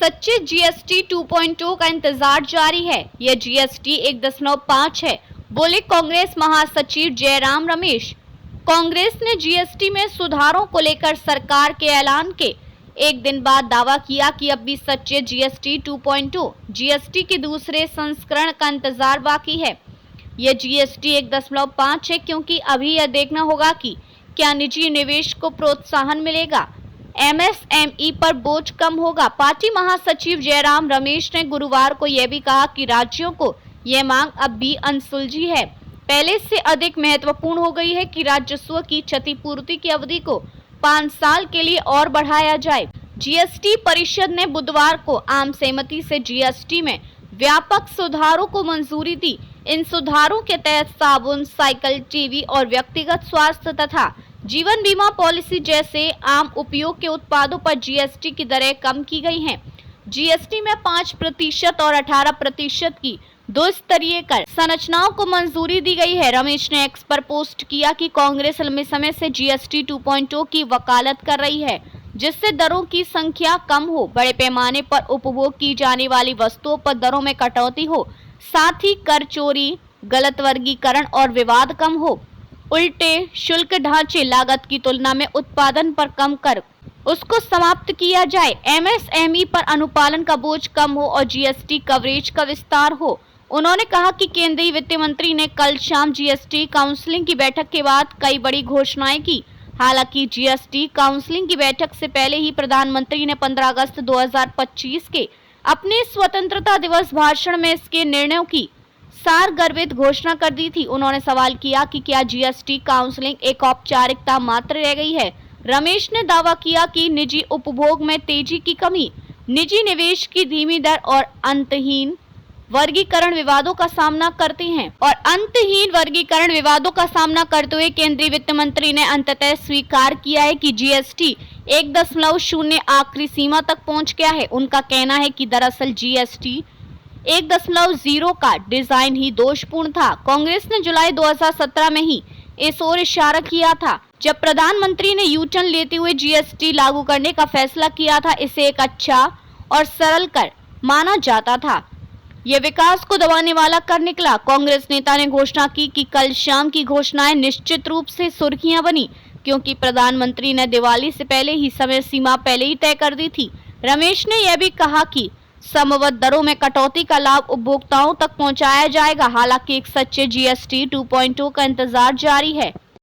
सच्चे जीएसटी 2.0 का इंतजार जारी है। यह जीएसटी 1.5 है, बोले कांग्रेस महासचिव जयराम रमेश। कांग्रेस ने जीएसटी में सुधारों को लेकर सरकार के ऐलान के एक दिन बाद दावा किया कि अब भी सच्चे जीएसटी 2.0 जीएसटी के दूसरे संस्करण का इंतजार बाकी है। यह जीएसटी 1.5 है क्योंकि अभी यह देखना होगा कि क्या निजी निवेश को प्रोत्साहन मिलेगा, एमएसएमई पर बोझ कम होगा। पार्टी महासचिव जयराम रमेश ने गुरुवार को यह भी कहा कि राज्यों को यह मांग अब भी अनसुलझी है। पहले से अधिक महत्वपूर्ण हो गई है कि राजस्व की क्षतिपूर्ति की अवधि को 5 साल के लिए और बढ़ाया जाए। जीएसटी परिषद ने बुधवार को आम सहमति से जीएसटी में व्यापक सुधारों को मंजूरी दी। इन सुधारों के तहत साबुन, साइकिल, टीवी और व्यक्तिगत स्वास्थ्य तथा जीवन बीमा पॉलिसी जैसे आम उपयोग के उत्पादों पर जीएसटी की दरें कम की गई हैं। जीएसटी में 5% और 18% की 2 स्तरीय कर संरचनाओं को मंजूरी दी गई है। रमेश ने एक्स पर पोस्ट किया कि कांग्रेस लंबे समय से जीएसटी 2.0 की वकालत कर रही है, जिससे दरों की संख्या कम हो, बड़े पैमाने पर उपभोग की जाने वाली वस्तुओं पर दरों में कटौती हो, साथ ही कर चोरी, गलत वर्गीकरण और विवाद कम हो। उल्टे शुल्क ढांचे लागत की तुलना में उत्पादन पर कम कर उसको समाप्त किया जाए, एमएसएमई पर अनुपालन का बोझ कम हो और जीएसटी कवरेज का विस्तार हो। उन्होंने कहा कि केंद्रीय वित्त मंत्री ने कल शाम जीएसटी काउंसिलिंग की बैठक के बाद कई बड़ी घोषणाएं की। हालांकि जीएसटी काउंसिलिंग की बैठक से पहले ही प्रधानमंत्री ने 15 अगस्त 2025 के अपने स्वतंत्रता दिवस भाषण में इसके निर्णयों की सारगर्भित घोषणा कर दी थी। उन्होंने सवाल किया कि क्या जीएसटी काउंसिलिंग एक औपचारिकता मात्र रह गई है। रमेश ने दावा किया कि निजी उपभोग में तेजी की कमी, निजी निवेश की धीमी दर और अंतहीन वर्गीकरण विवादों का सामना करते हुए केंद्रीय वित्त मंत्री ने अंततः स्वीकार किया है कि जीएसटी 1.0 आखिरी सीमा तक पहुंच गया है। उनका कहना है कि दरअसल जीएसटी 1.0 का डिजाइन ही दोषपूर्ण था। कांग्रेस ने जुलाई 2017 में ही इस ओर इशारा किया था, जब प्रधानमंत्री ने यू टर्न लेते हुए जीएसटी लागू करने का फैसला किया था। इसे एक अच्छा और सरल कर माना जाता था। यह विकास को दबाने वाला कर निकला। कांग्रेस नेता ने घोषणा की कि कल शाम की घोषणाएं निश्चित रूप से सुर्खियां बनी, क्योंकि प्रधानमंत्री ने दिवाली से पहले ही समय सीमा पहले ही तय कर दी थी। रमेश ने यह भी कहा कि समवत दरों में कटौती का लाभ उपभोक्ताओं तक पहुंचाया जाएगा। हालांकि एक सच्चे जीएसटी 2.0 का इंतजार जारी है।